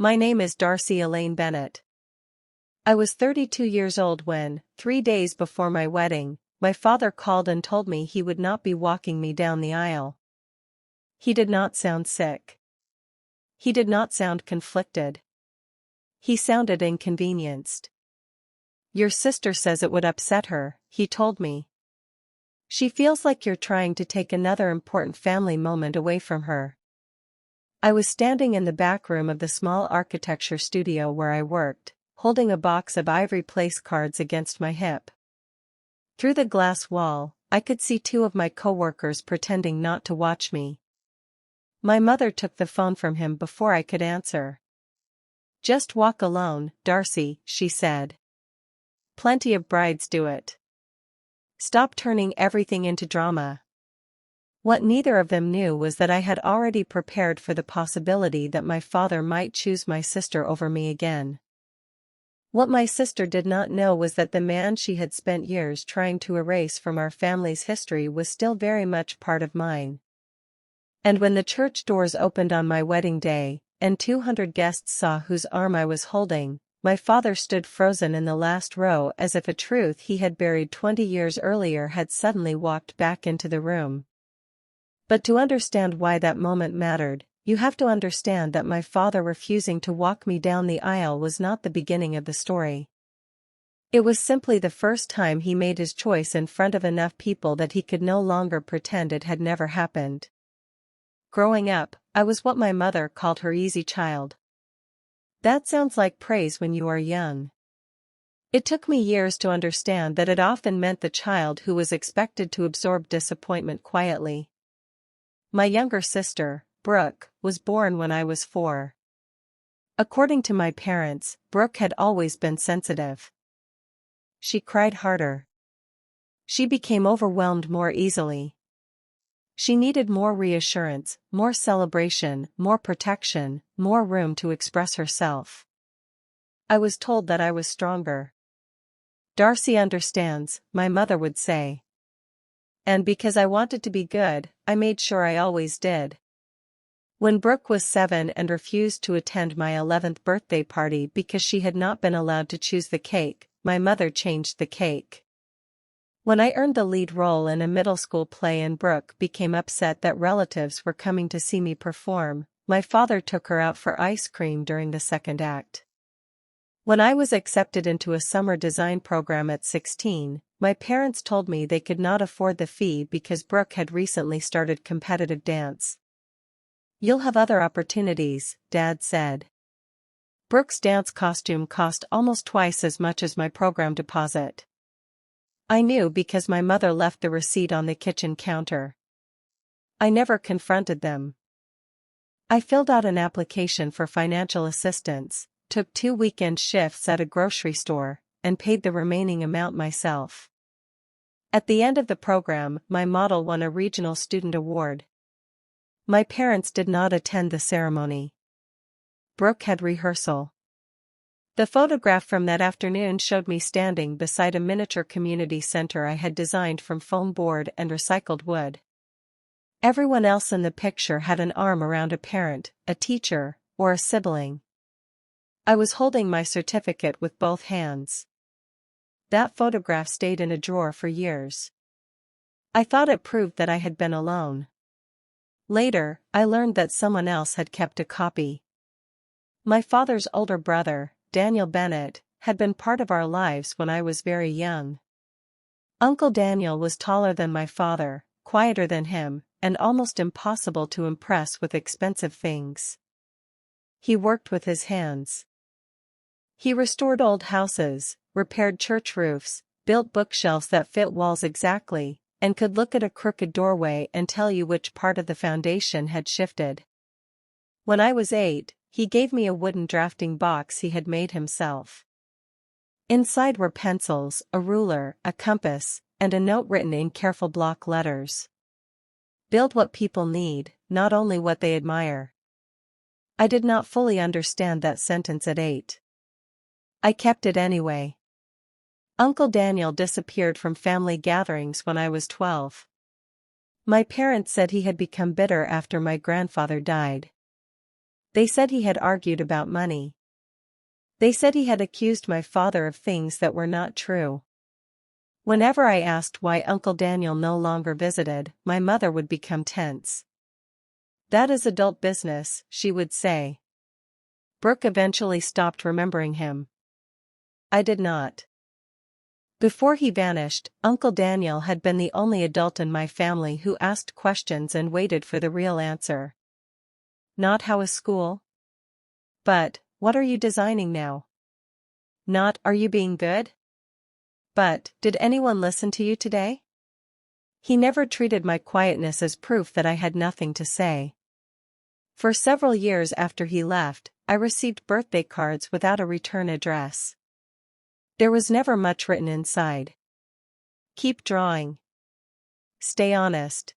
My name is Darcy Elaine Bennett. I was 32 years old when, 3 days before my wedding, my father called and told me he would not be walking me down the aisle. He did not sound sick. He did not sound conflicted. He sounded inconvenienced. "Your sister says it would upset her," he told me. "She feels like you're trying to take another important family moment away from her." I was standing in the back room of the small architecture studio where I worked, holding a box of ivory place cards against my hip. Through the glass wall, I could see 2 of my coworkers pretending not to watch me. My mother took the phone from him before I could answer. "Just walk alone, Darcy," she said. "Plenty of brides do it. Stop turning everything into drama." What neither of them knew was that I had already prepared for the possibility that my father might choose my sister over me again. What my sister did not know was that the man she had spent years trying to erase from our family's history was still very much part of mine. And when the church doors opened on my wedding day, and 200 guests saw whose arm I was holding, my father stood frozen in the last row as if a truth he had buried 20 years earlier had suddenly walked back into the room. But to understand why that moment mattered, you have to understand that my father refusing to walk me down the aisle was not the beginning of the story. It was simply the first time he made his choice in front of enough people that he could no longer pretend it had never happened. Growing up, I was what my mother called her easy child. That sounds like praise when you are young. It took me years to understand that it often meant the child who was expected to absorb disappointment quietly. My younger sister, Brooke, was born when I was 4. According to my parents, Brooke had always been sensitive. She cried harder. She became overwhelmed more easily. She needed more reassurance, more celebration, more protection, more room to express herself. I was told that I was stronger. "Darcy understands," my mother would say. And because I wanted to be good, I made sure I always did. When Brooke was 7 and refused to attend my 11th birthday party because she had not been allowed to choose the cake, my mother changed the cake. When I earned the lead role in a middle school play and Brooke became upset that relatives were coming to see me perform, my father took her out for ice cream during the second act. When I was accepted into a summer design program at 16, my parents told me they could not afford the fee because Brooke had recently started competitive dance. "You'll have other opportunities," Dad said. Brooke's dance costume cost almost twice as much as my program deposit. I knew because my mother left the receipt on the kitchen counter. I never confronted them. I filled out an application for financial assistance, took 2 weekend shifts at a grocery store, and paid the remaining amount myself. At the end of the program, my model won a regional student award. My parents did not attend the ceremony. Brooke had rehearsal. The photograph from that afternoon showed me standing beside a miniature community center I had designed from foam board and recycled wood. Everyone else in the picture had an arm around a parent, a teacher, or a sibling. I was holding my certificate with both hands. That photograph stayed in a drawer for years. I thought it proved that I had been alone. Later, I learned that someone else had kept a copy. My father's older brother, Daniel Bennett, had been part of our lives when I was very young. Uncle Daniel was taller than my father, quieter than him, and almost impossible to impress with expensive things. He worked with his hands. He restored old houses, repaired church roofs, built bookshelves that fit walls exactly, and could look at a crooked doorway and tell you which part of the foundation had shifted. When I was 8, he gave me a wooden drafting box he had made himself. Inside were pencils, a ruler, a compass, and a note written in careful block letters. "Build what people need, not only what they admire." I did not fully understand that sentence at 8. I kept it anyway. Uncle Daniel disappeared from family gatherings when I was 12. My parents said he had become bitter after my grandfather died. They said he had argued about money. They said he had accused my father of things that were not true. Whenever I asked why Uncle Daniel no longer visited, my mother would become tense. "That is adult business," she would say. Brooke eventually stopped remembering him. I did not. Before he vanished, Uncle Daniel had been the only adult in my family who asked questions and waited for the real answer. Not "How is school?" But, "What are you designing now?" Not, "Are you being good?" But, "Did anyone listen to you today?" He never treated my quietness as proof that I had nothing to say. For several years after he left, I received birthday cards without a return address. There was never much written inside. Keep drawing. Stay honest.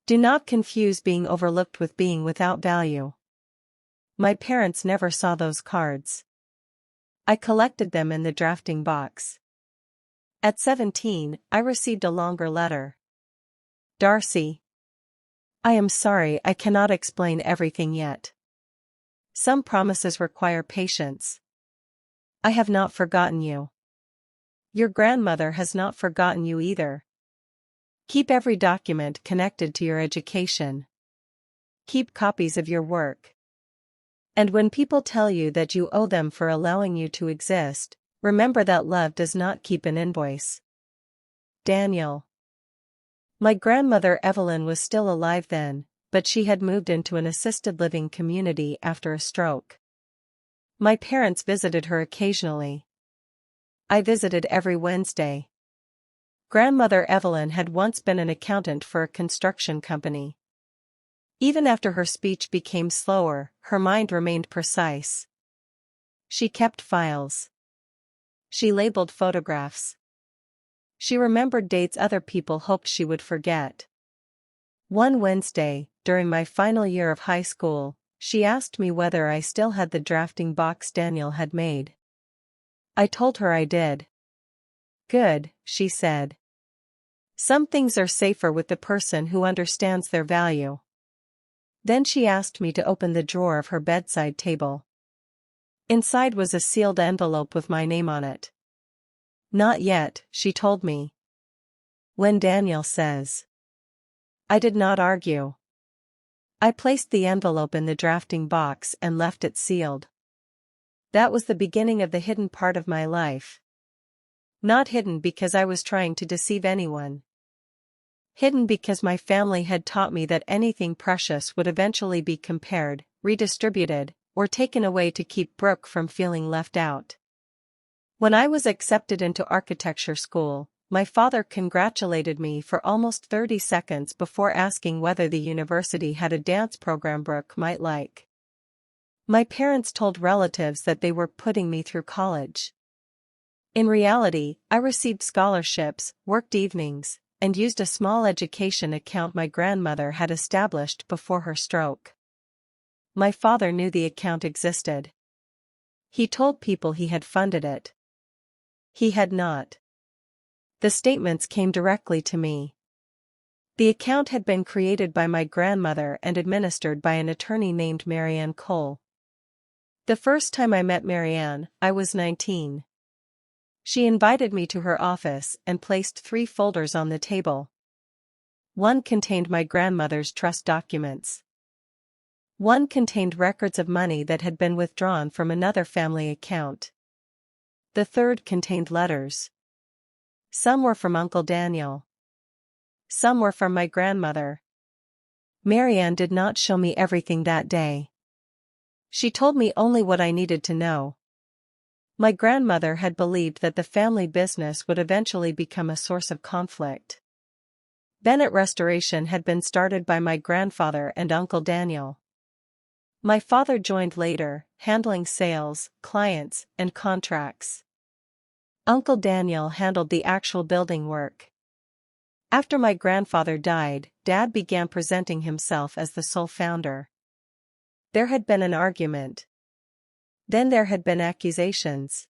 Do not confuse being overlooked with being without value. My parents never saw those cards. I collected them in the drafting box. At 17, I received a longer letter. Darcy. I am sorry, I cannot explain everything yet. Some promises require patience. I have not forgotten you. Your grandmother has not forgotten you either. Keep every document connected to your education. Keep copies of your work. And when people tell you that you owe them for allowing you to exist, remember that love does not keep an invoice. Daniel. My grandmother Evelyn was still alive then, but she had moved into an assisted living community after a stroke. My parents visited her occasionally. I visited every Wednesday. Grandmother Evelyn had once been an accountant for a construction company. Even after her speech became slower, her mind remained precise. She kept files. She labeled photographs. She remembered dates other people hoped she would forget. One Wednesday, during my final year of high school, she asked me whether I still had the drafting box Daniel had made. I told her I did. Good, she said. Some things are safer with the person who understands their value. Then she asked me to open the drawer of her bedside table. Inside was a sealed envelope with my name on it. Not yet, she told me. When Daniel says. I did not argue. I placed the envelope in the drafting box and left it sealed. That was the beginning of the hidden part of my life. Not hidden because I was trying to deceive anyone. Hidden because my family had taught me that anything precious would eventually be compared, redistributed, or taken away to keep Brooke from feeling left out. When I was accepted into architecture school, my father congratulated me for almost 30 seconds before asking whether the university had a dance program Brooke might like. My parents told relatives that they were putting me through college. In reality, I received scholarships, worked evenings, and used a small education account my grandmother had established before her stroke. My father knew the account existed. He told people he had funded it. He had not. The statements came directly to me. The account had been created by my grandmother and administered by an attorney named Marianne Cole. The first time I met Marianne, I was 19. She invited me to her office and placed 3 folders on the table. One contained my grandmother's trust documents. One contained records of money that had been withdrawn from another family account. The third contained letters. Some were from Uncle Daniel. Some were from my grandmother. Marianne did not show me everything that day. She told me only what I needed to know. My grandmother had believed that the family business would eventually become a source of conflict. Bennett Restoration had been started by my grandfather and Uncle Daniel. My father joined later, handling sales, clients, and contracts. Uncle Daniel handled the actual building work. After my grandfather died, Dad began presenting himself as the sole founder. There had been an argument. Then there had been accusations.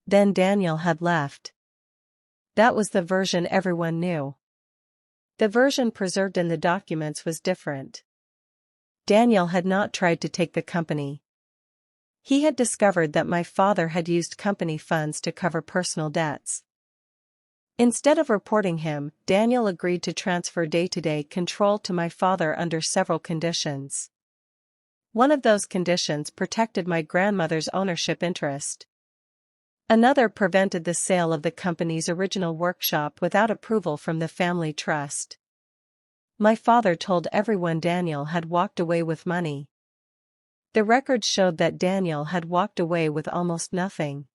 Then Daniel had left. That was the version everyone knew. The version preserved in the documents was different. Daniel had not tried to take the company. He had discovered that my father had used company funds to cover personal debts. Instead of reporting him, Daniel agreed to transfer day-to-day control to my father under several conditions. One of those conditions protected my grandmother's ownership interest. Another prevented the sale of the company's original workshop without approval from the family trust. My father told everyone Daniel had walked away with money. The records showed that Daniel had walked away with almost nothing.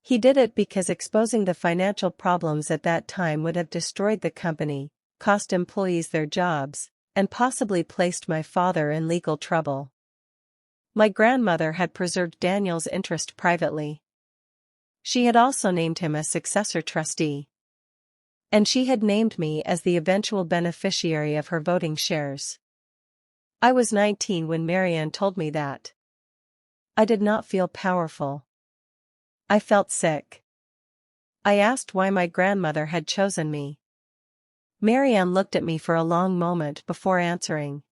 He did it because exposing the financial problems at that time would have destroyed the company, cost employees their jobs, and possibly placed my father in legal trouble. My grandmother had preserved Daniel's interest privately. She had also named him as successor trustee. And she had named me as the eventual beneficiary of her voting shares. I was 19 when Marianne told me that. I did not feel powerful. I felt sick. I asked why my grandmother had chosen me. Marianne looked at me for a long moment before answering.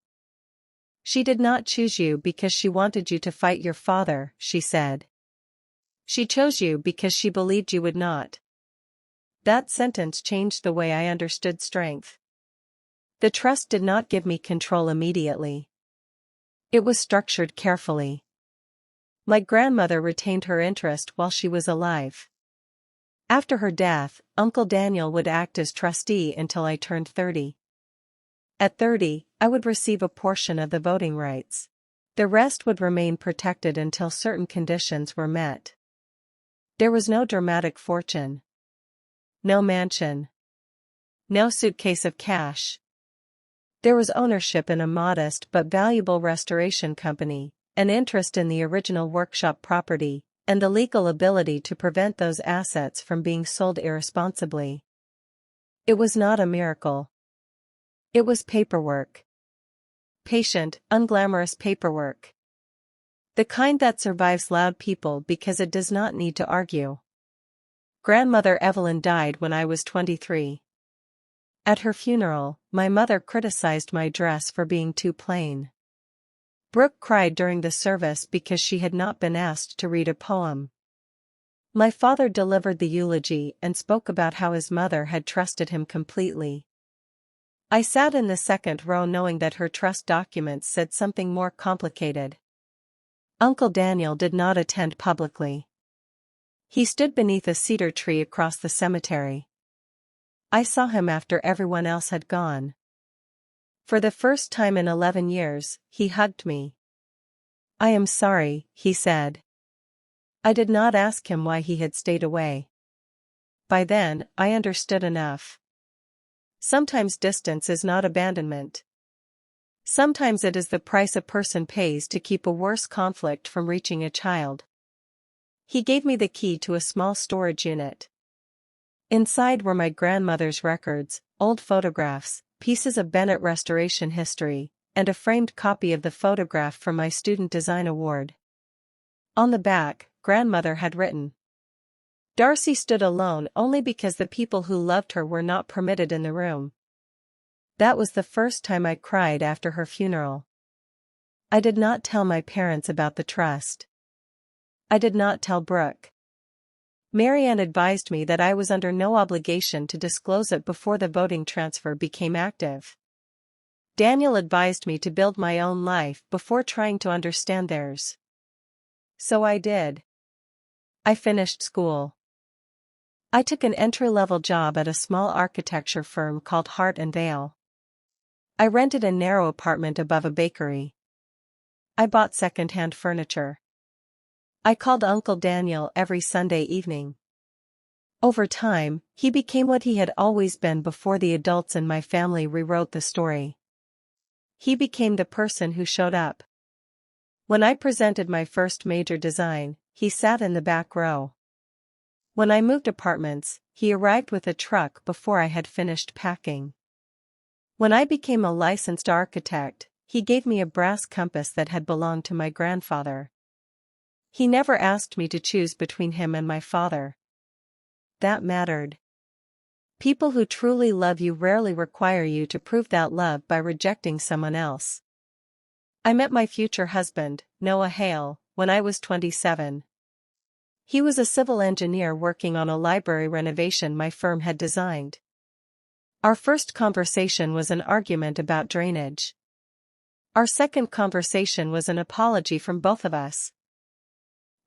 She did not choose you because she wanted you to fight your father, she said. She chose you because she believed you would not. That sentence changed the way I understood strength. The trust did not give me control immediately. It was structured carefully. My grandmother retained her interest while she was alive. After her death, Uncle Daniel would act as trustee until I turned 30. At 30, I would receive a portion of the voting rights. The rest would remain protected until certain conditions were met. There was no dramatic fortune. No mansion. No suitcase of cash. There was ownership in a modest but valuable restoration company, an interest in the original workshop property, and the legal ability to prevent those assets from being sold irresponsibly. It was not a miracle. It was paperwork. Patient, unglamorous paperwork. The kind that survives loud people because it does not need to argue. Grandmother Evelyn died when I was 23. At her funeral, my mother criticized my dress for being too plain. Brooke cried during the service because she had not been asked to read a poem. My father delivered the eulogy and spoke about how his mother had trusted him completely. I sat in the second row knowing that her trust documents said something more complicated. Uncle Daniel did not attend publicly. He stood beneath a cedar tree across the cemetery. I saw him after everyone else had gone. For the first time in 11 years, he hugged me. "I am sorry," he said. I did not ask him why he had stayed away. By then, I understood enough. Sometimes distance is not abandonment. Sometimes it is the price a person pays to keep a worse conflict from reaching a child. He gave me the key to a small storage unit. Inside were my grandmother's records, old photographs, pieces of Bennett restoration history, and a framed copy of the photograph from my student design award. On the back, grandmother had written, "Darcy stood alone only because the people who loved her were not permitted in the room." That was the first time I cried after her funeral. I did not tell my parents about the trust. I did not tell Brooke. Marianne advised me that I was under no obligation to disclose it before the voting transfer became active. Daniel advised me to build my own life before trying to understand theirs. So I did. I finished school. I took an entry-level job at a small architecture firm called Hart and Vale. I rented a narrow apartment above a bakery. I bought second-hand furniture. I called Uncle Daniel every Sunday evening. Over time, he became what he had always been before the adults in my family rewrote the story. He became the person who showed up. When I presented my first major design, he sat in the back row. When I moved apartments, he arrived with a truck before I had finished packing. When I became a licensed architect, he gave me a brass compass that had belonged to my grandfather. He never asked me to choose between him and my father. That mattered. People who truly love you rarely require you to prove that love by rejecting someone else. I met my future husband, Noah Hale, when I was 27. He was a civil engineer working on a library renovation my firm had designed. Our first conversation was an argument about drainage. Our second conversation was an apology from both of us.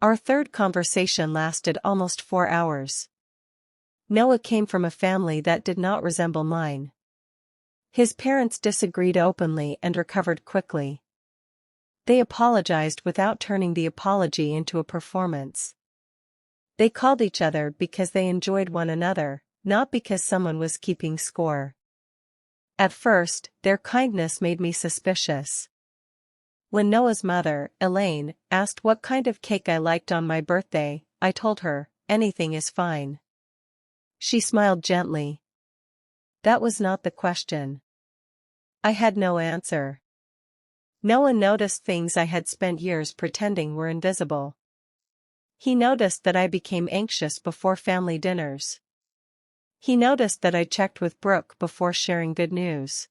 Our third conversation lasted almost 4 hours. Noah came from a family that did not resemble mine. His parents disagreed openly and recovered quickly. They apologized without turning the apology into a performance. They called each other because they enjoyed one another, not because someone was keeping score. At first, their kindness made me suspicious. When Noah's mother, Elaine, asked what kind of cake I liked on my birthday, I told her, anything is fine. She smiled gently. That was not the question. I had no answer. Noah noticed things I had spent years pretending were invisible. He noticed that I became anxious before family dinners. He noticed that I checked with Brooke before sharing good news.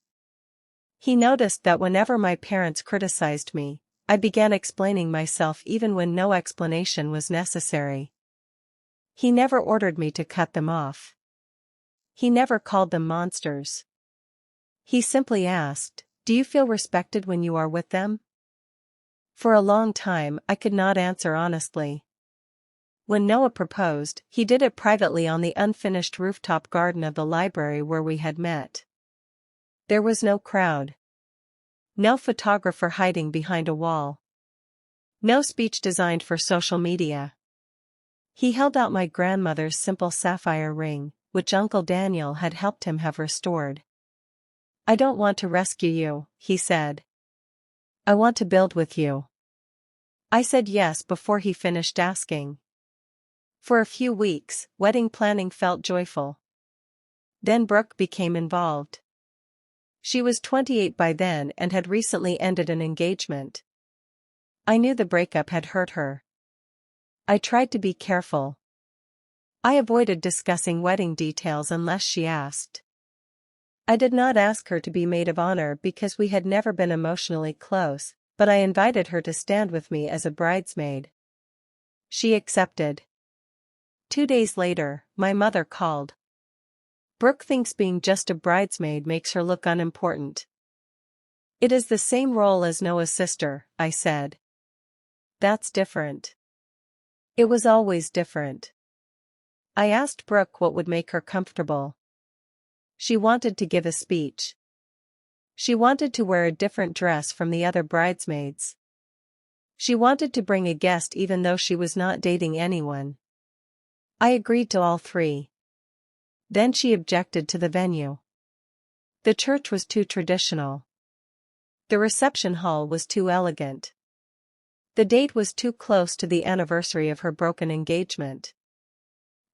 He noticed that whenever my parents criticized me, I began explaining myself even when no explanation was necessary. He never ordered me to cut them off. He never called them monsters. He simply asked, "Do you feel respected when you are with them?" For a long time, I could not answer honestly. When Noah proposed, he did it privately on the unfinished rooftop garden of the library where we had met. There was no crowd. No photographer hiding behind a wall. No speech designed for social media. He held out my grandmother's simple sapphire ring, which Uncle Daniel had helped him have restored. "I don't want to rescue you," he said. "I want to build with you." I said yes before he finished asking. For a few weeks, wedding planning felt joyful. Then Brooke became involved. She was 28 by then and had recently ended an engagement. I knew the breakup had hurt her. I tried to be careful. I avoided discussing wedding details unless she asked. I did not ask her to be maid of honor because we had never been emotionally close, but I invited her to stand with me as a bridesmaid. She accepted. 2 days later, my mother called. "Brooke thinks being just a bridesmaid makes her look unimportant." "It is the same role as Noah's sister," I said. "That's different." It was always different. I asked Brooke what would make her comfortable. She wanted to give a speech. She wanted to wear a different dress from the other bridesmaids. She wanted to bring a guest even though she was not dating anyone. I agreed to all three. Then she objected to the venue. The church was too traditional. The reception hall was too elegant. The date was too close to the anniversary of her broken engagement.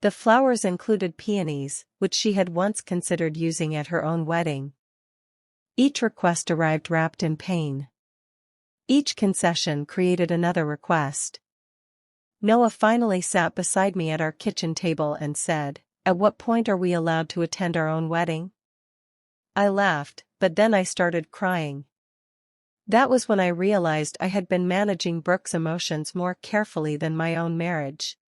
The flowers included peonies, which she had once considered using at her own wedding. Each request arrived wrapped in pain. Each concession created another request. Noah finally sat beside me at our kitchen table and said, "At what point are we allowed to attend our own wedding?" I laughed, but then I started crying. That was when I realized I had been managing Brooke's emotions more carefully than my own marriage.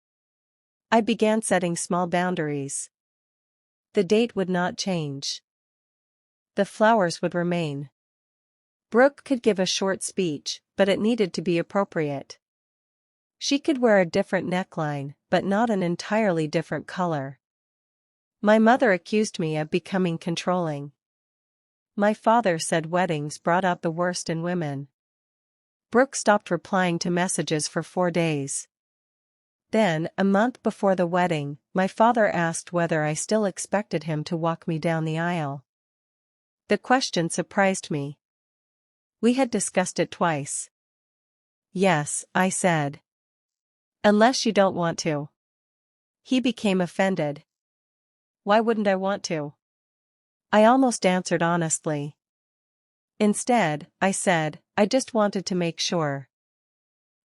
I began setting small boundaries. The date would not change. The flowers would remain. Brooke could give a short speech, but it needed to be appropriate. She could wear a different neckline, but not an entirely different color. My mother accused me of becoming controlling. My father said weddings brought out the worst in women. Brooke stopped replying to messages for 4 days. Then, a month before the wedding, my father asked whether I still expected him to walk me down the aisle. The question surprised me. We had discussed it twice. "Yes," I said. "Unless you don't want to." He became offended. "Why wouldn't I want to?" I almost answered honestly. Instead, I said, "I just wanted to make sure."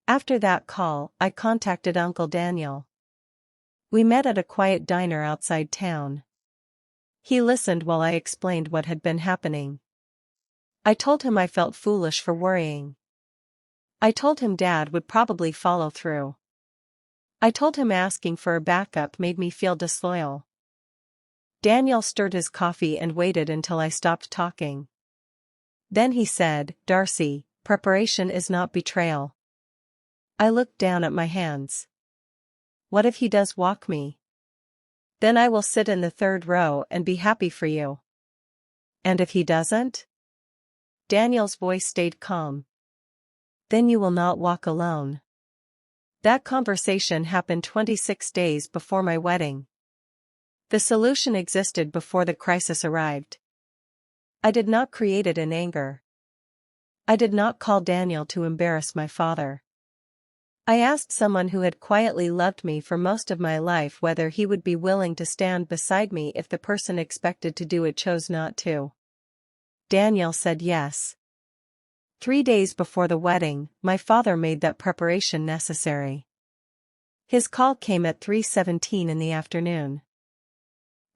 After that call, I contacted Uncle Daniel. We met at a quiet diner outside town. He listened while I explained what had been happening. I told him I felt foolish for worrying. I told him Dad would probably follow through. I told him asking for a backup made me feel disloyal. Daniel stirred his coffee and waited until I stopped talking. Then he said, "Darcy, preparation is not betrayal." I looked down at my hands. What if he does walk me? Then I will sit in the third row and be happy for you. And if he doesn't? Daniel's voice stayed calm. Then you will not walk alone. That conversation happened 26 days before my wedding. The solution existed before the crisis arrived. I did not create it in anger. I did not call Daniel to embarrass my father. I asked someone who had quietly loved me for most of my life whether he would be willing to stand beside me if the person expected to do it chose not to. Daniel said yes. 3 days before the wedding, my father made that preparation necessary. His call came at 3:17 in the afternoon.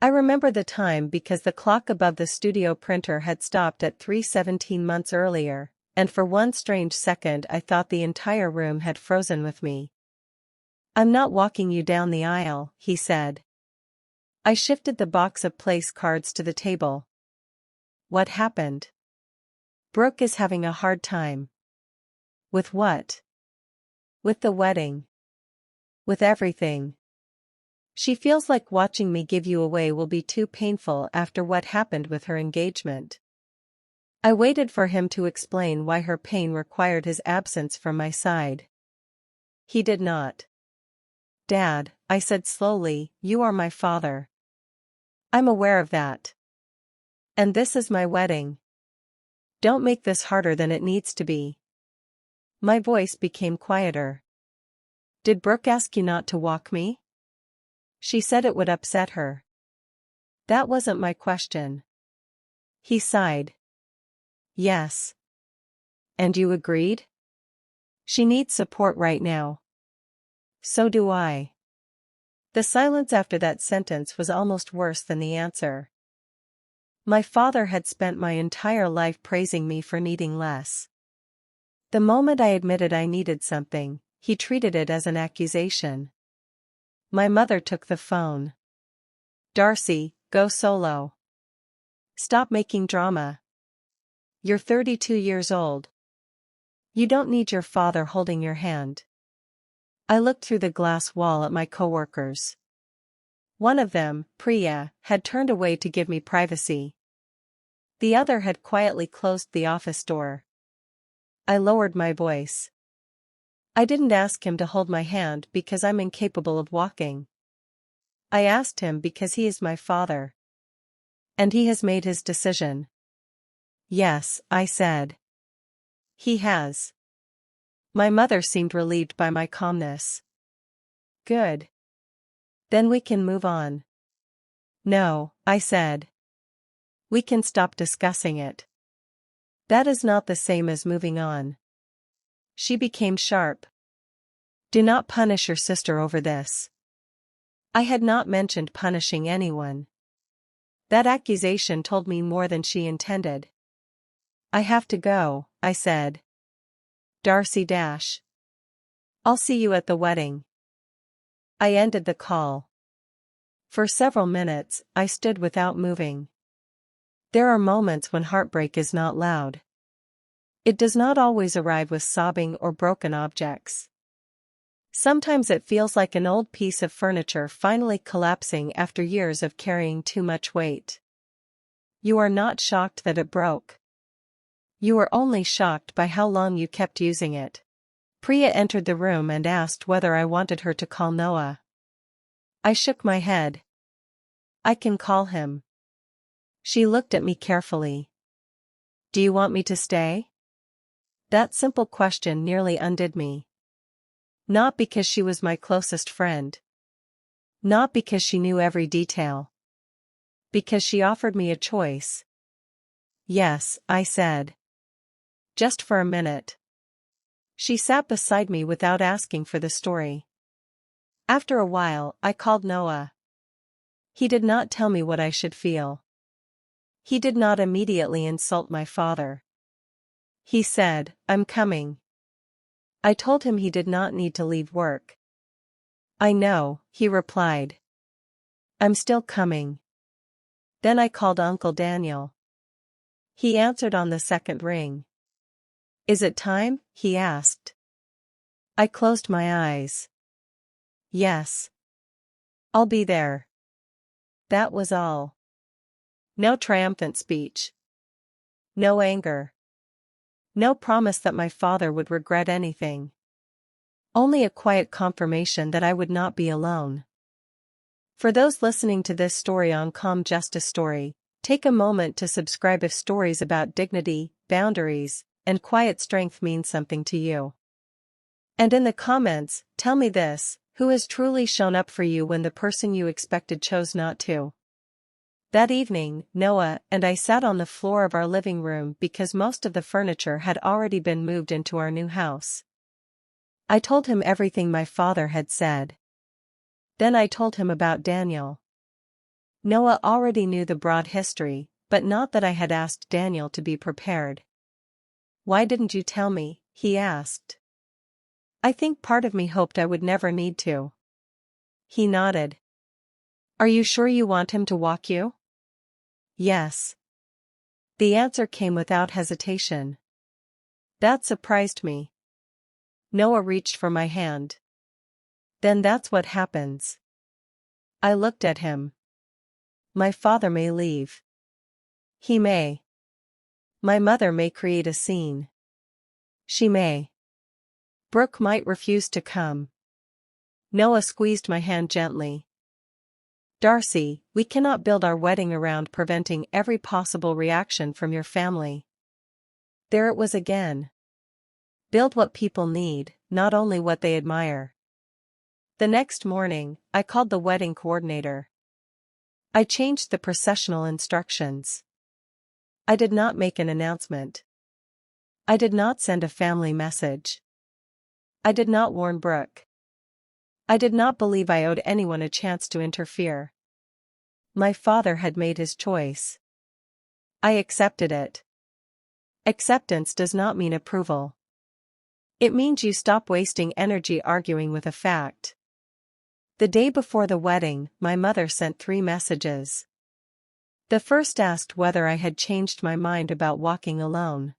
I remember the time because the clock above the studio printer had stopped at 3:17 months earlier, and for one strange second I thought the entire room had frozen with me. "I'm not walking you down the aisle," he said. I shifted the box of place cards to the table. What happened? Brooke is having a hard time. With what? With the wedding. With everything. She feels like watching me give you away will be too painful after what happened with her engagement. I waited for him to explain why her pain required his absence from my side. He did not. "Dad," I said slowly, "you are my father. I'm aware of that. And this is my wedding. Don't make this harder than it needs to be." My voice became quieter. "Did Brooke ask you not to walk me?" "She said it would upset her." "That wasn't my question." He sighed. "Yes. And you agreed?" "She needs support right now." "So do I." The silence after that sentence was almost worse than the answer. My father had spent my entire life praising me for needing less. The moment I admitted I needed something, he treated it as an accusation. My mother took the phone. "Darcy, go solo. Stop making drama. You're 32 years old. You don't need your father holding your hand." I looked through the glass wall at my coworkers. One of them, Priya, had turned away to give me privacy. The other had quietly closed the office door. I lowered my voice. "I didn't ask him to hold my hand because I'm incapable of walking. I asked him because he is my father. And he has made his decision." "Yes," I said. "He has." My mother seemed relieved by my calmness. "Good. Then we can move on." "No," I said. "We can stop discussing it." "That is not the same as moving on." She became sharp. "Do not punish your sister over this." I had not mentioned punishing anyone. That accusation told me more than she intended. "I have to go," I said. "Darcy dash. I'll see you at the wedding." I ended the call. For several minutes, I stood without moving. There are moments when heartbreak is not loud. It does not always arrive with sobbing or broken objects. Sometimes it feels like an old piece of furniture finally collapsing after years of carrying too much weight. You are not shocked that it broke. You are only shocked by how long you kept using it. Priya entered the room and asked whether I wanted her to call Noah. I shook my head. "I can call him." She looked at me carefully. "Do you want me to stay?" That simple question nearly undid me. Not because she was my closest friend. Not because she knew every detail. Because she offered me a choice. "Yes," I said. "Just for a minute." She sat beside me without asking for the story. After a while, I called Noah. He did not tell me what I should feel. He did not immediately insult my father. He said, "I'm coming." I told him he did not need to leave work. I know, he replied. I'm still coming. Then I called Uncle Daniel. He answered on the second ring. Is it time? He asked. I closed my eyes. Yes. I'll be there. That was all. No triumphant speech. No anger. No promise that my father would regret anything. Only a quiet confirmation that I would not be alone. For those listening to this story on Calm Justice Story, take a moment to subscribe if stories about dignity, boundaries, and quiet strength mean something to you. And in the comments, tell me this: who has truly shown up for you when the person you expected chose not to? That evening, Noah and I sat on the floor of our living room because most of the furniture had already been moved into our new house. I told him everything my father had said. Then I told him about Daniel. Noah already knew the broad history, but not that I had asked Daniel to be prepared. Why didn't you tell me? He asked. I think part of me hoped I would never need to. He nodded. Are you sure you want him to walk you? Yes. The answer came without hesitation. That surprised me. Noah reached for my hand. Then that's what happens. I looked at him. My father may leave. He may. My mother may create a scene. She may. Brooke might refuse to come. Noah squeezed my hand gently. Darcy, we cannot build our wedding around preventing every possible reaction from your family. There it was again. Build what people need, not only what they admire. The next morning, I called the wedding coordinator. I changed the processional instructions. I did not make an announcement. I did not send a family message. I did not warn Brooke. I did not believe I owed anyone a chance to interfere. My father had made his choice. I accepted it. Acceptance does not mean approval. It means you stop wasting energy arguing with a fact. The day before the wedding, my mother sent 3 messages. The first asked whether I had changed my mind about walking alone.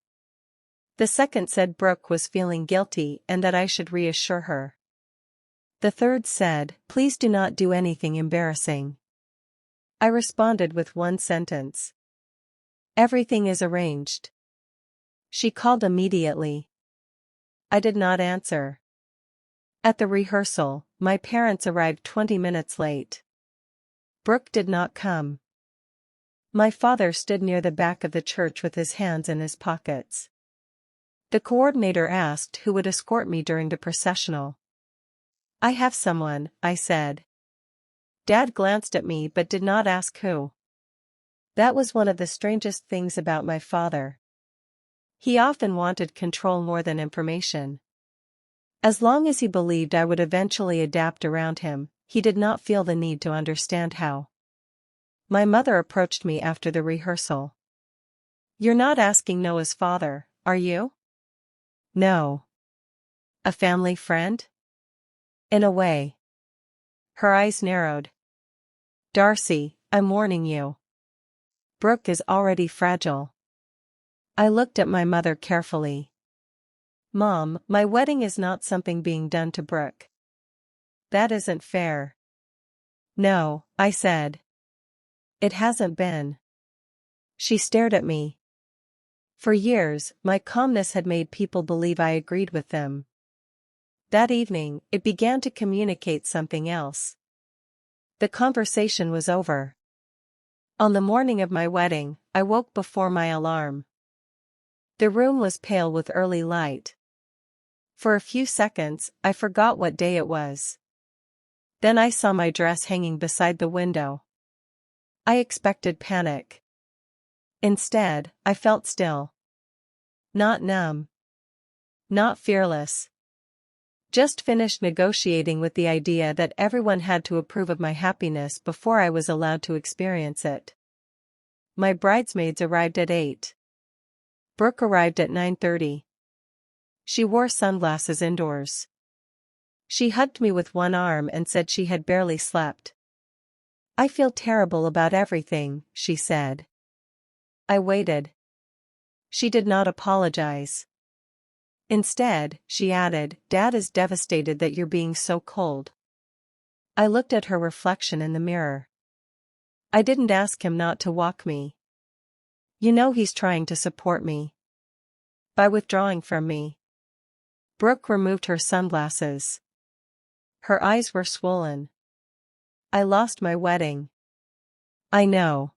The second said Brooke was feeling guilty and that I should reassure her. The third said, please do not do anything embarrassing. I responded with one sentence. Everything is arranged. She called immediately. I did not answer. At the rehearsal, my parents arrived 20 minutes late. Brooke did not come. My father stood near the back of the church with his hands in his pockets. The coordinator asked who would escort me during the processional. I have someone, I said. Dad glanced at me but did not ask who. That was one of the strangest things about my father. He often wanted control more than information. As long as he believed I would eventually adapt around him, he did not feel the need to understand how. My mother approached me after the rehearsal. You're not asking Noah's father, are you? No. A family friend? In a way. Her eyes narrowed. Darcy, I'm warning you. Brooke is already fragile. I looked at my mother carefully. Mom, my wedding is not something being done to Brooke. That isn't fair. No, I said. It hasn't been. She stared at me. For years, my calmness had made people believe I agreed with them. That evening, it began to communicate something else. The conversation was over. On the morning of my wedding, I woke before my alarm. The room was pale with early light. For a few seconds, I forgot what day it was. Then I saw my dress hanging beside the window. I expected panic. Instead, I felt still. Not numb. Not fearless. Just finished negotiating with the idea that everyone had to approve of my happiness before I was allowed to experience it. My bridesmaids arrived at 8. Brooke arrived at 9:30. She wore sunglasses indoors. She hugged me with one arm and said she had barely slept. "I feel terrible about everything," she said. I waited. She did not apologize. Instead, she added, "Dad is devastated that you're being so cold." I looked at her reflection in the mirror. I didn't ask him not to walk me. You know he's trying to support me by withdrawing from me. Brooke removed her sunglasses. Her eyes were swollen. "I lost my wedding." "I know.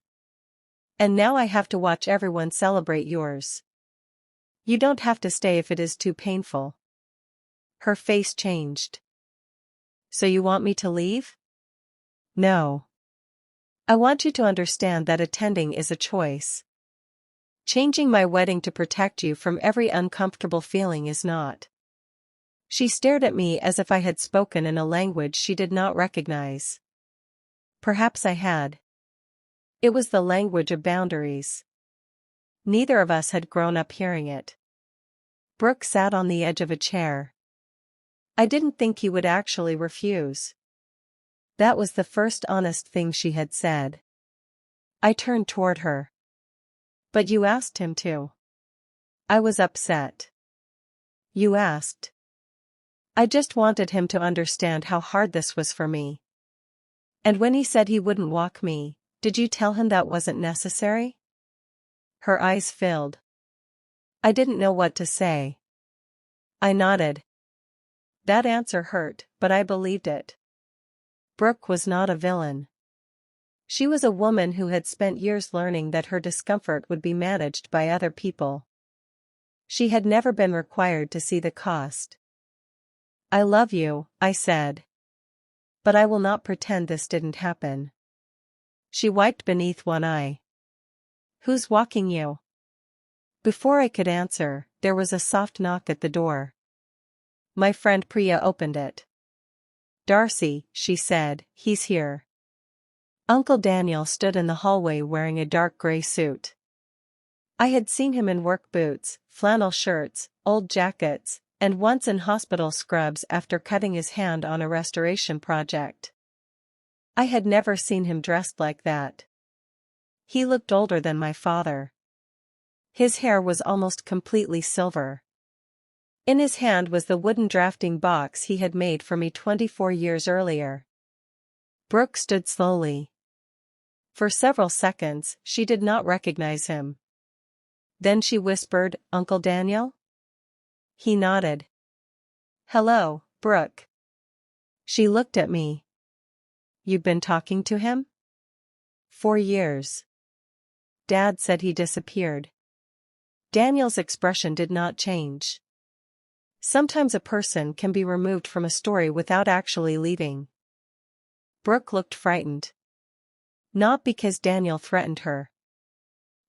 And now I have to watch everyone celebrate yours." "You don't have to stay if it is too painful." Her face changed. "So you want me to leave?" "No. I want you to understand that attending is a choice. Changing my wedding to protect you from every uncomfortable feeling is not." She stared at me as if I had spoken in a language she did not recognize. Perhaps I had. It was the language of boundaries. Neither of us had grown up hearing it. Brooke sat on the edge of a chair. I didn't think he would actually refuse. That was the first honest thing she had said. I turned toward her. "But you asked him to." I was upset. "You asked." I just wanted him to understand how hard this was for me. "And when he said he wouldn't walk me, did you tell him that wasn't necessary?" Her eyes filled. I didn't know what to say. I nodded. That answer hurt, but I believed it. Brooke was not a villain. She was a woman who had spent years learning that her discomfort would be managed by other people. She had never been required to see the cost. "I love you," I said. "But I will not pretend this didn't happen." She wiped beneath one eye. "Who's walking you?" Before I could answer, there was a soft knock at the door. My friend Priya opened it. "Darcy," she said, "he's here." Uncle Daniel stood in the hallway wearing a dark gray suit. I had seen him in work boots, flannel shirts, old jackets, and once in hospital scrubs after cutting his hand on a restoration project. I had never seen him dressed like that. He looked older than my father. His hair was almost completely silver. In his hand was the wooden drafting box he had made for me 24 years earlier. Brooke stood slowly. For several seconds, she did not recognize him. Then she whispered, "Uncle Daniel?" He nodded. "Hello, Brooke." She looked at me. "You've been talking to him?" "4 years. Dad said he disappeared." Daniel's expression did not change. Sometimes a person can be removed from a story without actually leaving. Brooke looked frightened. Not because Daniel threatened her.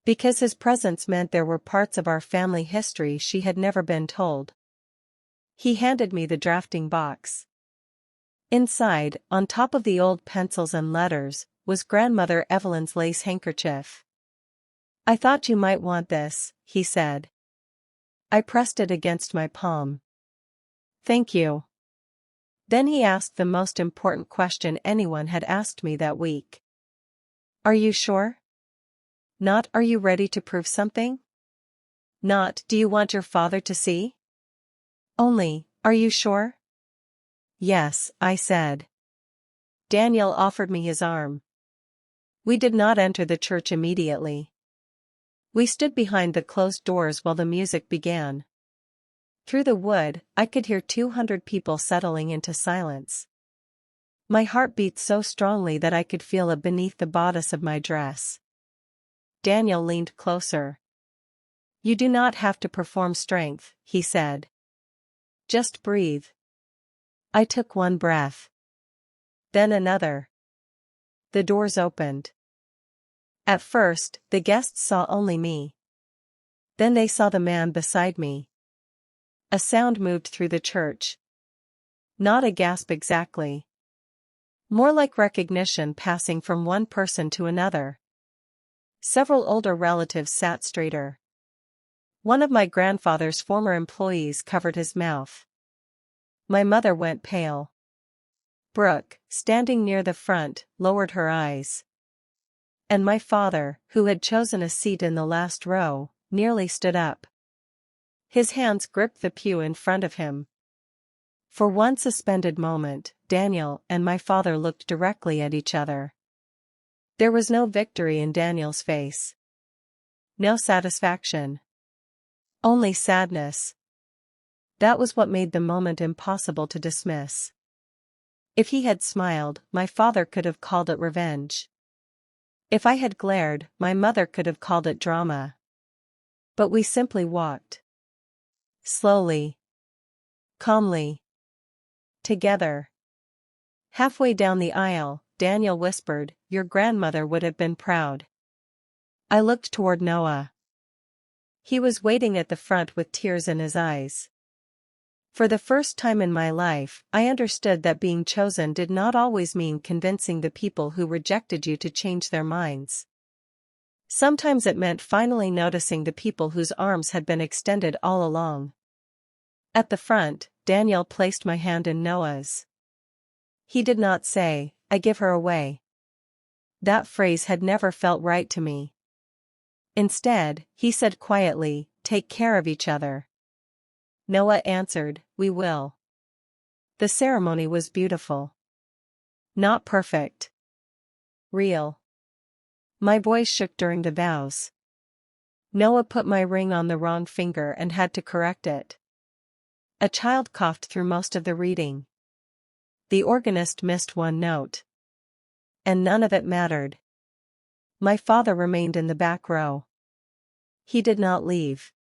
Because his presence meant there were parts of our family history she had never been told. He handed me the drafting box. Inside, on top of the old pencils and letters, was Grandmother Evelyn's lace handkerchief. "I thought you might want this," he said. I pressed it against my palm. "Thank you." Then he asked the most important question anyone had asked me that week. "Are you sure?" Not, "Are you ready to prove something?" Not, "Do you want your father to see?" Only, "Are you sure?" "Yes," I said. Daniel offered me his arm. We did not enter the church immediately. We stood behind the closed doors while the music began. Through the wood, I could hear 200 people settling into silence. My heart beat so strongly that I could feel it beneath the bodice of my dress. Daniel leaned closer. "You do not have to perform strength," he said. "Just breathe." I took one breath. Then another. The doors opened. At first, the guests saw only me. Then they saw the man beside me. A sound moved through the church. Not a gasp exactly. More like recognition passing from one person to another. Several older relatives sat straighter. One of my grandfather's former employees covered his mouth. My mother went pale. Brooke, standing near the front, lowered her eyes. And my father, who had chosen a seat in the last row, nearly stood up. His hands gripped the pew in front of him. For one suspended moment, Daniel and my father looked directly at each other. There was no victory in Daniel's face. No satisfaction. Only sadness. That was what made the moment impossible to dismiss. If he had smiled, my father could have called it revenge. If I had glared, my mother could have called it drama. But we simply walked. Slowly. Calmly. Together. Halfway down the aisle, Daniel whispered, "Your grandmother would have been proud." I looked toward Noah. He was waiting at the front with tears in his eyes. For the first time in my life, I understood that being chosen did not always mean convincing the people who rejected you to change their minds. Sometimes it meant finally noticing the people whose arms had been extended all along. At the front, Daniel placed my hand in Noah's. He did not say, "I give her away." That phrase had never felt right to me. Instead, he said quietly, "Take care of each other." Noah answered, "We will." The ceremony was beautiful. Not perfect. Real. My voice shook during the vows. Noah put my ring on the wrong finger and had to correct it. A child coughed through most of the reading. The organist missed one note. And none of it mattered. My father remained in the back row. He did not leave.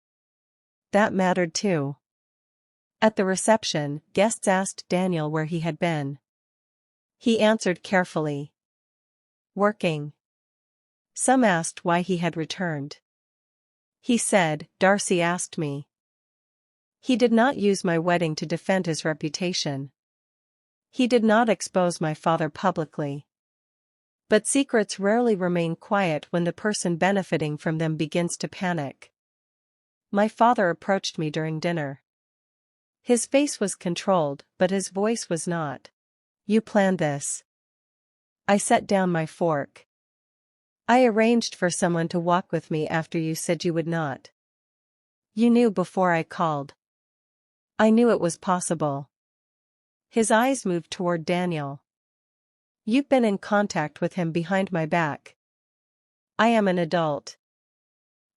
That mattered too. At the reception, guests asked Daniel where he had been. He answered carefully. Working. Some asked why he had returned. He said, "Darcy asked me." He did not use my wedding to defend his reputation. He did not expose my father publicly. But secrets rarely remain quiet when the person benefiting from them begins to panic. My father approached me during dinner. His face was controlled, but his voice was not. "You planned this." I set down my fork. "I arranged for someone to walk with me after you said you would not. You knew before I called. I knew it was possible." His eyes moved toward Daniel. "You've been in contact with him behind my back." "I am an adult."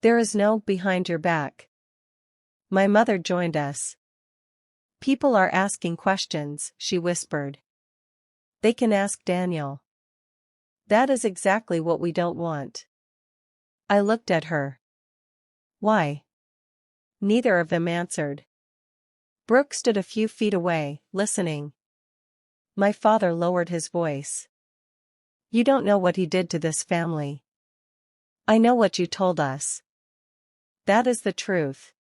"There is no behind your back." My mother joined us. "People are asking questions," she whispered. "They can ask Daniel." "That is exactly what we don't want." I looked at her. "Why?" Neither of them answered. Brooke stood a few feet away, listening. My father lowered his voice. "You don't know what he did to this family." "I know what you told us." "That is the truth."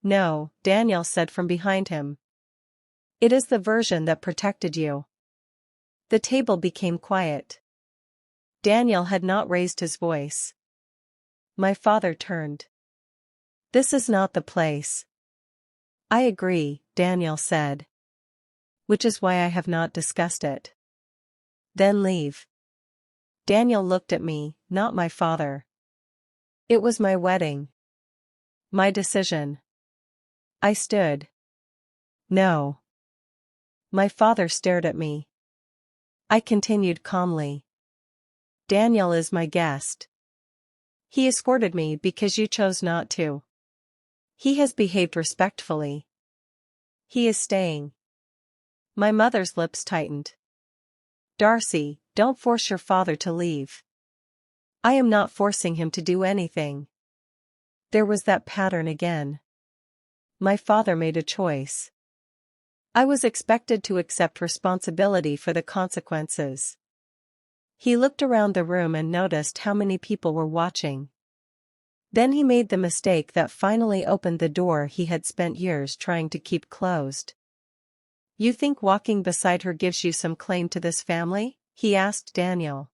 "No," Daniel said from behind him. "It is the version that protected you." The table became quiet. Daniel had not raised his voice. My father turned. "This is not the place." "I agree," Daniel said. "Which is why I have not discussed it." "Then leave." Daniel looked at me, not my father. It was my wedding. My decision. I stood. "No." My father stared at me. I continued calmly. "Daniel is my guest. He escorted me because you chose not to. He has behaved respectfully. He is staying." My mother's lips tightened. "Darcy, don't force your father to leave." "I am not forcing him to do anything." There was that pattern again. My father made a choice. I was expected to accept responsibility for the consequences. He looked around the room and noticed how many people were watching. Then he made the mistake that finally opened the door he had spent years trying to keep closed. "You think walking beside her gives you some claim to this family?" he asked Daniel.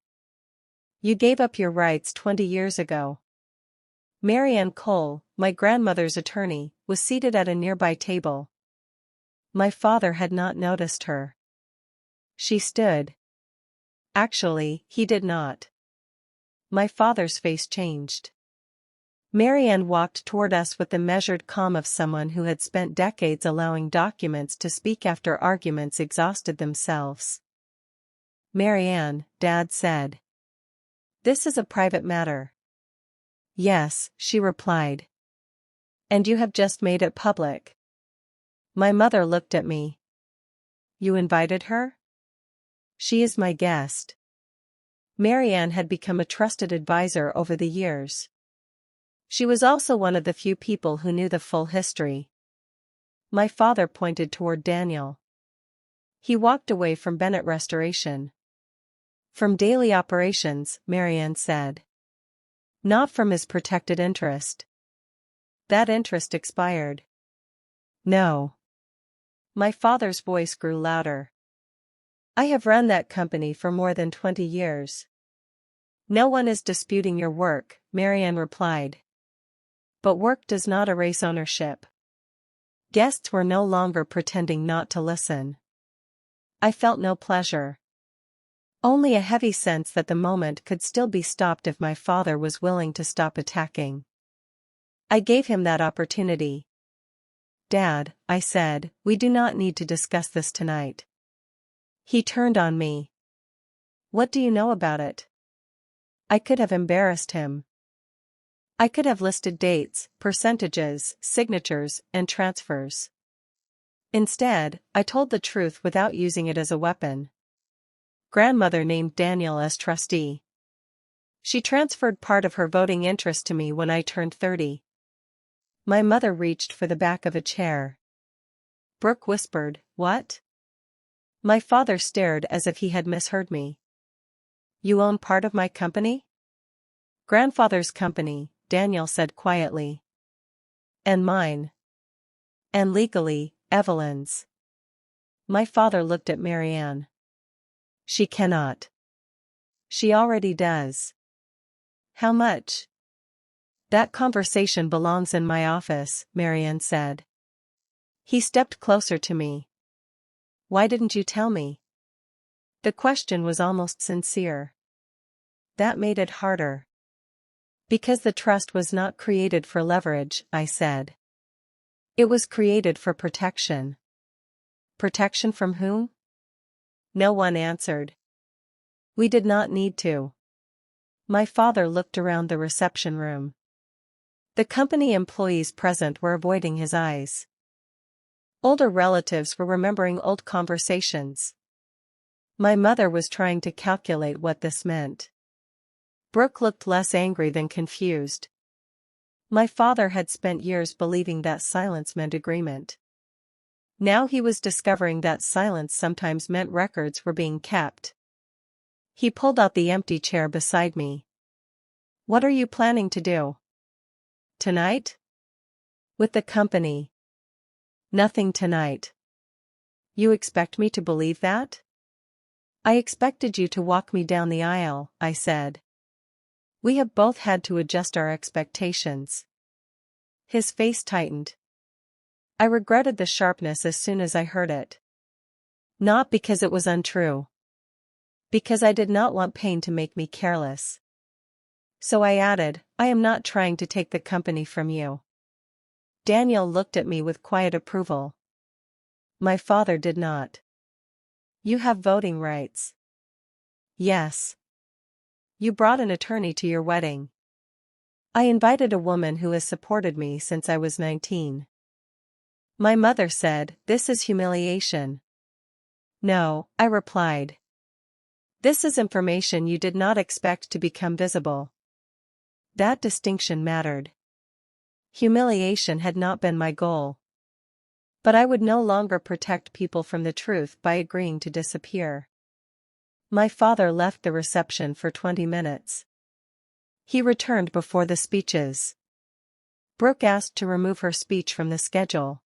"You gave up your rights 20 years ago." Marianne Cole, my grandmother's attorney, was seated at a nearby table. My father had not noticed her. She stood. Actually, he did not. My father's face changed. Marianne walked toward us with the measured calm of someone who had spent decades allowing documents to speak after arguments exhausted themselves. Marianne, Dad said. This is a private matter. Yes, she replied. And you have just made it public. My mother looked at me. You invited her? She is my guest. Marianne had become a trusted advisor over the years. She was also one of the few people who knew the full history. My father pointed toward Daniel. He walked away from Bennett Restoration. From daily operations, Marianne said. Not from his protected interest. That interest expired. No. My father's voice grew louder. I have run that company for more than 20 years. No one is disputing your work, Marianne replied. But work does not erase ownership. Guests were no longer pretending not to listen. I felt no pleasure. Only a heavy sense that the moment could still be stopped if my father was willing to stop attacking. I gave him that opportunity. Dad, I said, we do not need to discuss this tonight. He turned on me. What do you know about it? I could have embarrassed him. I could have listed dates, percentages, signatures, and transfers. Instead, I told the truth without using it as a weapon. Grandmother named Daniel as trustee. She transferred part of her voting interest to me when I turned 30. My mother reached for the back of a chair. Brooke whispered, "What?" My father stared as if he had misheard me. You own part of my company? Grandfather's company, Daniel said quietly. And mine. And legally, Evelyn's. My father looked at Marianne. She cannot. She already does. How much? That conversation belongs in my office, Marianne said. He stepped closer to me. Why didn't you tell me? The question was almost sincere. That made it harder. Because the trust was not created for leverage, I said. It was created for protection. Protection from whom? No one answered. We did not need to. My father looked around the reception room. The company employees present were avoiding his eyes. Older relatives were remembering old conversations. My mother was trying to calculate what this meant. Brooke looked less angry than confused. My father had spent years believing that silence meant agreement. Now he was discovering that silence sometimes meant records were being kept. He pulled out the empty chair beside me. What are you planning to do? Tonight? With the company. Nothing tonight. You expect me to believe that? I expected you to walk me down the aisle, I said. We have both had to adjust our expectations. His face tightened. I regretted the sharpness as soon as I heard it. Not because it was untrue. Because I did not want pain to make me careless. So I added, I am not trying to take the company from you. Daniel looked at me with quiet approval. My father did not. You have voting rights. Yes. You brought an attorney to your wedding. I invited a woman who has supported me since I was 19. My mother said, this is humiliation. No, I replied. This is information you did not expect to become visible. That distinction mattered. Humiliation had not been my goal. But I would no longer protect people from the truth by agreeing to disappear. My father left the reception for 20 minutes. He returned before the speeches. Brooke asked to remove her speech from the schedule.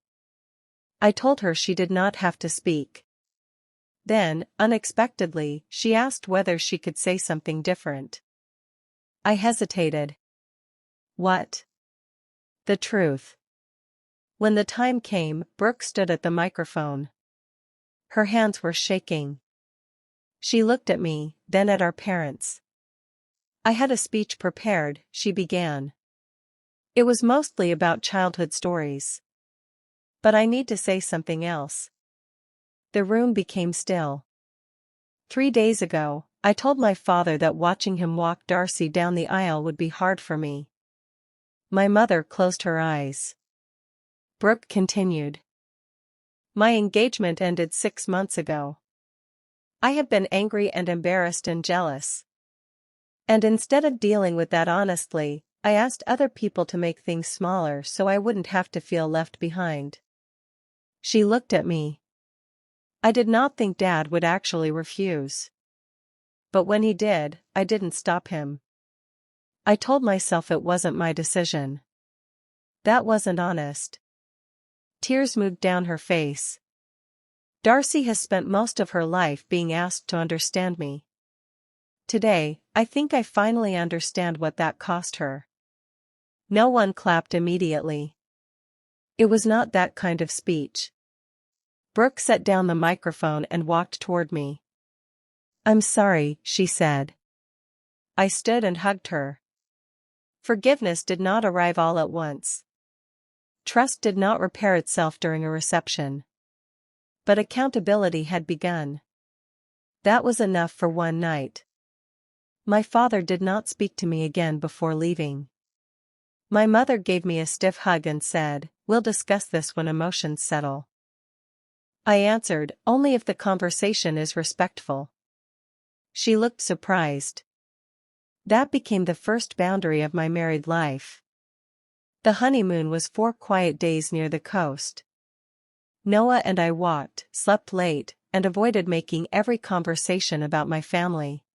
I told her she did not have to speak. Then, unexpectedly, she asked whether she could say something different. I hesitated. What? The truth. When the time came, Brooke stood at the microphone. Her hands were shaking. She looked at me, then at our parents. I had a speech prepared, she began. It was mostly about childhood stories. But I need to say something else. The room became still. 3 days ago, I told my father that watching him walk Darcy down the aisle would be hard for me. My mother closed her eyes. Brooke continued. My engagement ended 6 months ago. I have been angry and embarrassed and jealous. And instead of dealing with that honestly, I asked other people to make things smaller so I wouldn't have to feel left behind. She looked at me. I did not think Dad would actually refuse. But when he did, I didn't stop him. I told myself it wasn't my decision. That wasn't honest. Tears moved down her face. Darcy has spent most of her life being asked to understand me. Today, I think I finally understand what that cost her. No one clapped immediately. It was not that kind of speech. Brooke set down the microphone and walked toward me. I'm sorry, she said. I stood and hugged her. Forgiveness did not arrive all at once. Trust did not repair itself during a reception. But accountability had begun. That was enough for one night. My father did not speak to me again before leaving. My mother gave me a stiff hug and said, "We'll discuss this when emotions settle." I answered, "Only if the conversation is respectful." She looked surprised. That became the first boundary of my married life. The honeymoon was 4 quiet days near the coast. Noah and I walked, slept late, and avoided making every conversation about my family.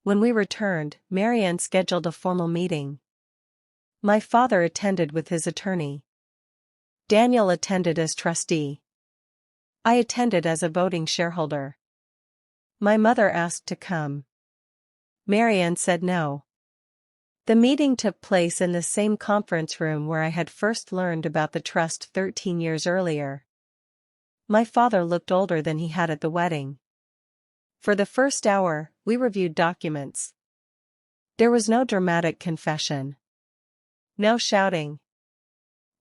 When we returned, Marianne scheduled a formal meeting. My father attended with his attorney. Daniel attended as trustee. I attended as a voting shareholder. My mother asked to come. Marianne said no. The meeting took place in the same conference room where I had first learned about the trust 13 years earlier. My father looked older than he had at the wedding. For the first hour, we reviewed documents. There was no dramatic confession. No shouting.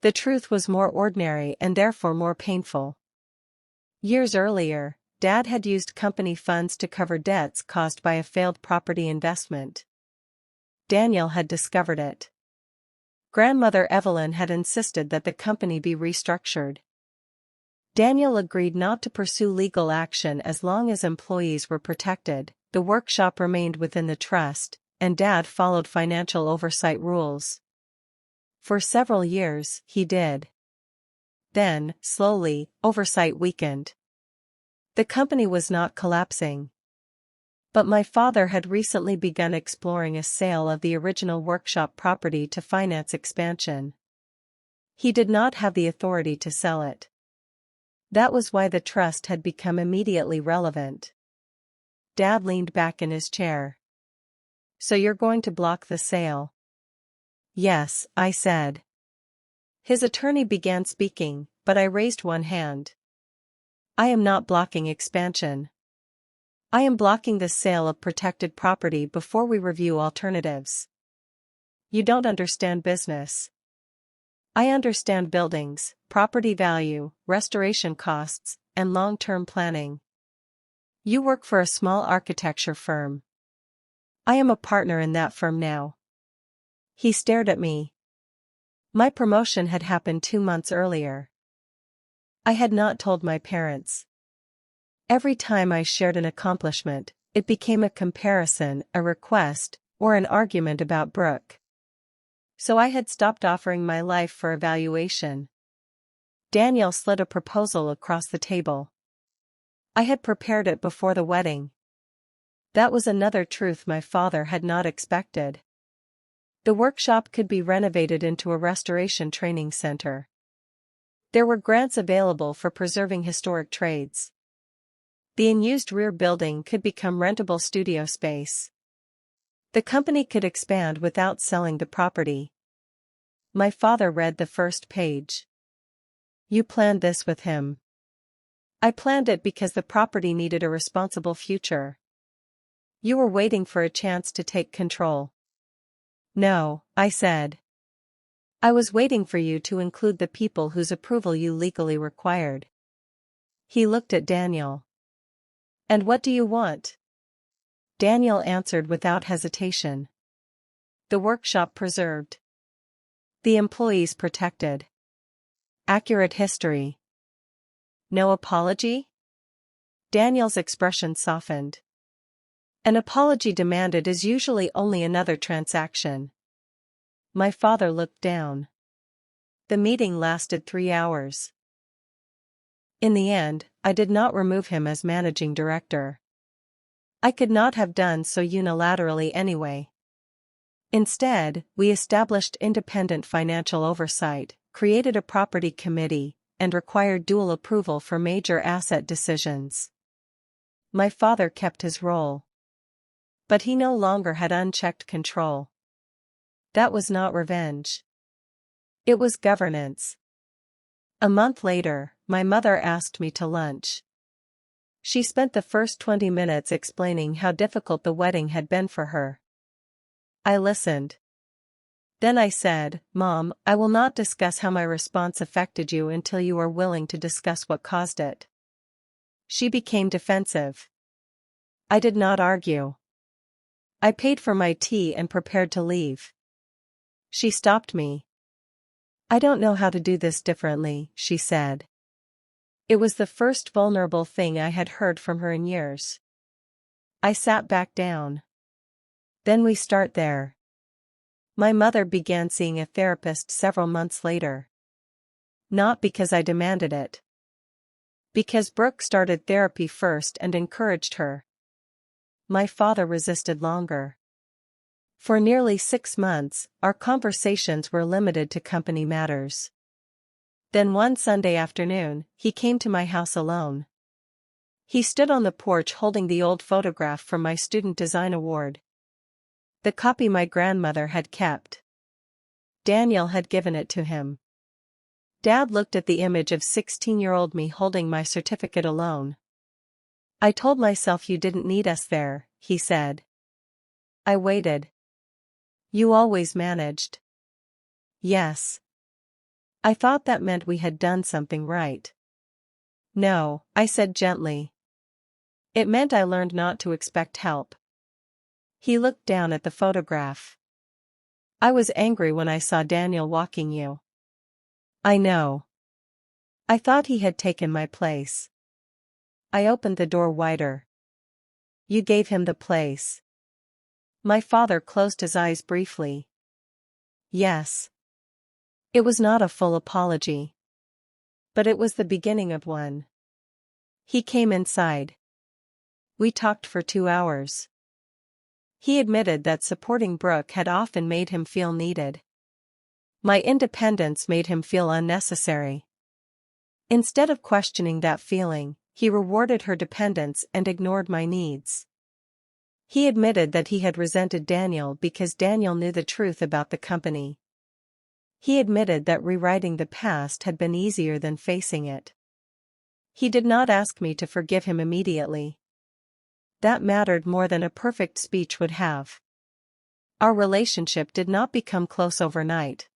The truth was more ordinary and therefore more painful. Years earlier, Dad had used company funds to cover debts caused by a failed property investment. Daniel had discovered it. Grandmother Evelyn had insisted that the company be restructured. Daniel agreed not to pursue legal action as long as employees were protected. The workshop remained within the trust, and Dad followed financial oversight rules. For several years, he did. Then, slowly, oversight weakened. The company was not collapsing. But my father had recently begun exploring a sale of the original workshop property to finance expansion. He did not have the authority to sell it. That was why the trust had become immediately relevant. Dad leaned back in his chair. So you're going to block the sale? Yes, I said. His attorney began speaking, but I raised one hand. I am not blocking expansion. I am blocking the sale of protected property before we review alternatives. You don't understand business. I understand buildings, property value, restoration costs, and long-term planning. You work for a small architecture firm. I am a partner in that firm now. He stared at me. My promotion had happened 2 months earlier. I had not told my parents. Every time I shared an accomplishment, it became a comparison, a request, or an argument about Brooke. So I had stopped offering my life for evaluation. Daniel slid a proposal across the table. I had prepared it before the wedding. That was another truth my father had not expected. The workshop could be renovated into a restoration training center. There were grants available for preserving historic trades. The unused rear building could become rentable studio space. The company could expand without selling the property. My father read the first page. You planned this with him. I planned it because the property needed a responsible future. You were waiting for a chance to take control. No, I said. I was waiting for you to include the people whose approval you legally required. He looked at Daniel. And what do you want? Daniel answered without hesitation. The workshop preserved. The employees protected. Accurate history. No apology? Daniel's expression softened. An apology demanded is usually only another transaction. My father looked down. The meeting lasted 3 hours. In the end, I did not remove him as managing director. I could not have done so unilaterally anyway. Instead, we established independent financial oversight, created a property committee, and required dual approval for major asset decisions. My father kept his role. But he no longer had unchecked control. That was not revenge. It was governance. A month later, my mother asked me to lunch. She spent the first 20 minutes explaining how difficult the wedding had been for her. I listened. Then I said, Mom, I will not discuss how my response affected you until you are willing to discuss what caused it. She became defensive. I did not argue. I paid for my tea and prepared to leave. She stopped me. I don't know how to do this differently, she said. It was the first vulnerable thing I had heard from her in years. I sat back down. Then we start there. My mother began seeing a therapist several months later. Not because I demanded it. Because Brooke started therapy first and encouraged her. My father resisted longer. For nearly 6 months, our conversations were limited to company matters. Then one Sunday afternoon, he came to my house alone. He stood on the porch holding the old photograph from my student design award. The copy my grandmother had kept. Daniel had given it to him. Dad looked at the image of 16-year-old me holding my certificate alone. I told myself you didn't need us there, he said. I waited. You always managed. Yes. I thought that meant we had done something right. No, I said gently. It meant I learned not to expect help. He looked down at the photograph. I was angry when I saw Daniel walking you. I know. I thought he had taken my place. I opened the door wider. You gave him the place. My father closed his eyes briefly. Yes. It was not a full apology. But it was the beginning of one. He came inside. We talked for 2 hours. He admitted that supporting Brooke had often made him feel needed. My independence made him feel unnecessary. Instead of questioning that feeling, he rewarded her dependence and ignored my needs. He admitted that he had resented Daniel because Daniel knew the truth about the company. He admitted that rewriting the past had been easier than facing it. He did not ask me to forgive him immediately. That mattered more than a perfect speech would have. Our relationship did not become close overnight.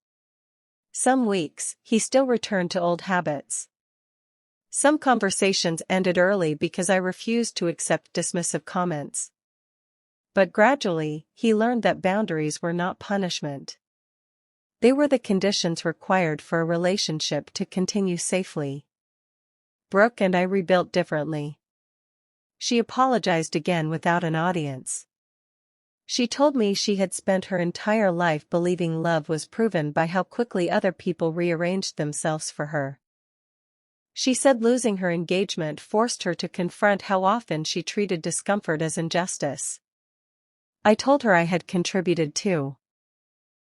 Some weeks, he still returned to old habits. Some conversations ended early because I refused to accept dismissive comments. But gradually, he learned that boundaries were not punishment. They were the conditions required for a relationship to continue safely. Brooke and I rebuilt differently. She apologized again without an audience. She told me she had spent her entire life believing love was proven by how quickly other people rearranged themselves for her. She said losing her engagement forced her to confront how often she treated discomfort as injustice. I told her I had contributed too.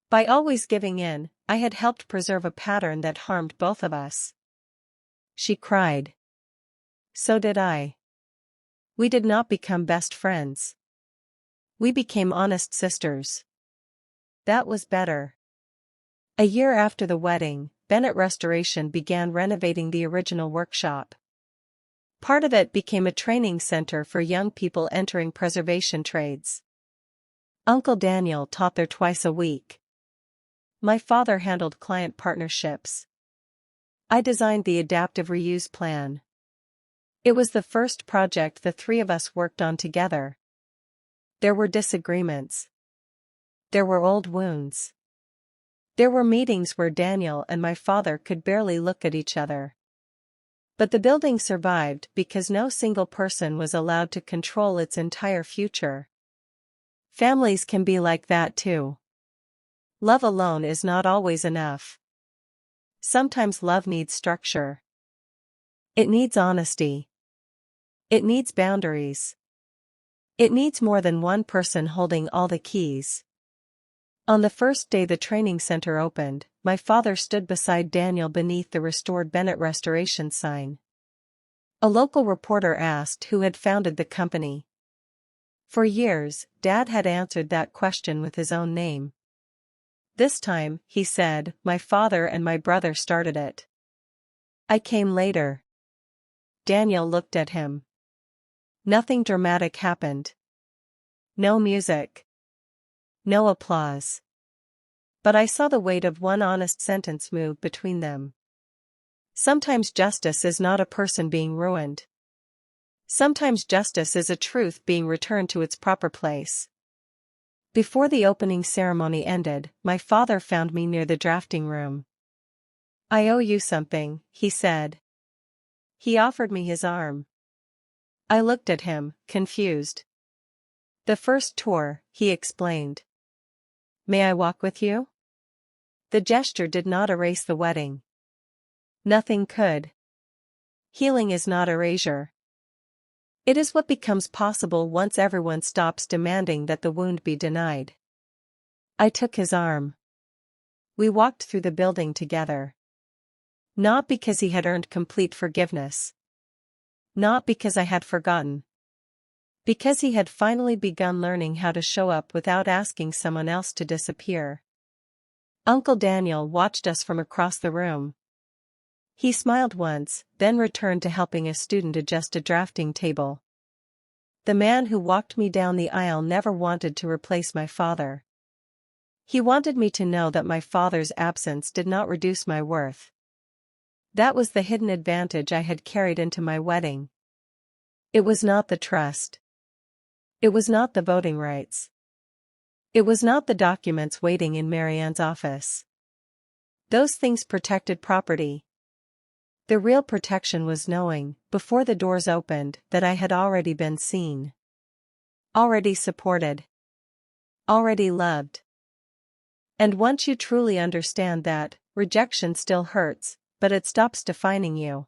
By always giving in, I had helped preserve a pattern that harmed both of us. She cried. So did I. We did not become best friends. We became honest sisters. That was better. A year after the wedding, Bennett Restoration began renovating the original workshop. Part of it became a training center for young people entering preservation trades. Uncle Daniel taught there twice a week. My father handled client partnerships. I designed the adaptive reuse plan. It was the first project the three of us worked on together. There were disagreements. There were old wounds. There were meetings where Daniel and my father could barely look at each other. But the building survived because no single person was allowed to control its entire future. Families can be like that too. Love alone is not always enough. Sometimes love needs structure. It needs honesty. It needs boundaries. It needs more than one person holding all the keys. On the first day the training center opened, my father stood beside Daniel beneath the restored Bennett Restoration sign. A local reporter asked who had founded the company. For years, Dad had answered that question with his own name. This time, he said, my father and my brother started it. I came later. Daniel looked at him. Nothing dramatic happened. No music. No applause. But I saw the weight of one honest sentence move between them. Sometimes justice is not a person being ruined. Sometimes justice is a truth being returned to its proper place. Before the opening ceremony ended, my father found me near the drafting room. I owe you something, he said. He offered me his arm. I looked at him, confused. The first tour, he explained. May I walk with you? The gesture did not erase the wedding. Nothing could. Healing is not erasure. It is what becomes possible once everyone stops demanding that the wound be denied. I took his arm. We walked through the building together. Not because he had earned complete forgiveness. Not because I had forgotten. Because he had finally begun learning how to show up without asking someone else to disappear. Uncle Daniel watched us from across the room. He smiled once, then returned to helping a student adjust a drafting table. The man who walked me down the aisle never wanted to replace my father. He wanted me to know that my father's absence did not reduce my worth. That was the hidden advantage I had carried into my wedding. It was not the trust. It was not the voting rights. It was not the documents waiting in Marianne's office. Those things protected property. The real protection was knowing, before the doors opened, that I had already been seen. Already supported. Already loved. And once you truly understand that, rejection still hurts, but it stops defining you.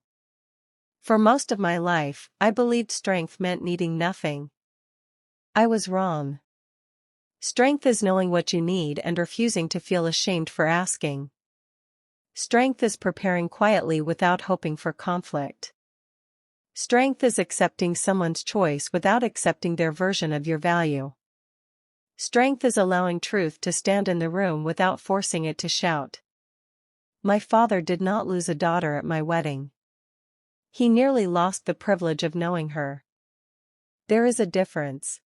For most of my life, I believed strength meant needing nothing. I was wrong. Strength is knowing what you need and refusing to feel ashamed for asking. Strength is preparing quietly without hoping for conflict. Strength is accepting someone's choice without accepting their version of your value. Strength is allowing truth to stand in the room without forcing it to shout. My father did not lose a daughter at my wedding. He nearly lost the privilege of knowing her. There is a difference.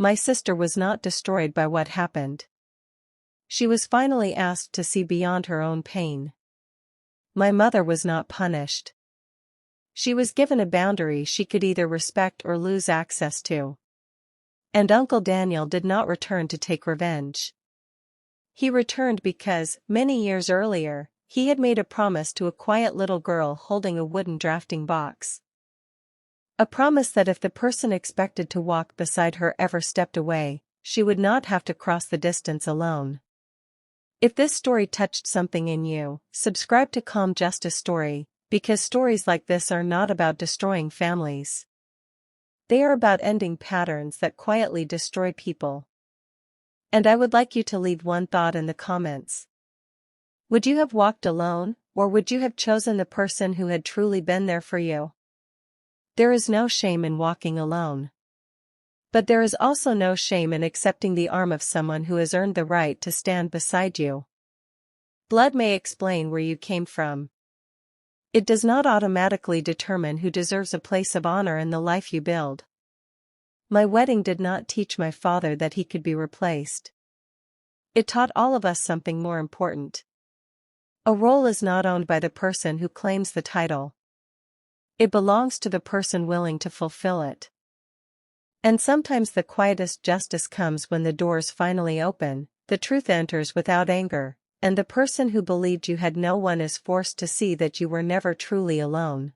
My sister was not destroyed by what happened. She was finally asked to see beyond her own pain. My mother was not punished. She was given a boundary she could either respect or lose access to. And Uncle Daniel did not return to take revenge. He returned because, many years earlier, he had made a promise to a quiet little girl holding a wooden drafting box. A promise that if the person expected to walk beside her ever stepped away, she would not have to cross the distance alone. If this story touched something in you, subscribe to Calm Justice Story, because stories like this are not about destroying families. They are about ending patterns that quietly destroy people. And I would like you to leave one thought in the comments. Would you have walked alone, or would you have chosen the person who had truly been there for you? There is no shame in walking alone. But there is also no shame in accepting the arm of someone who has earned the right to stand beside you. Blood may explain where you came from. It does not automatically determine who deserves a place of honor in the life you build. My wedding did not teach my father that he could be replaced. It taught all of us something more important. A role is not owned by the person who claims the title. It belongs to the person willing to fulfill it. And sometimes the quietest justice comes when the doors finally open, the truth enters without anger, and the person who believed you had no one is forced to see that you were never truly alone.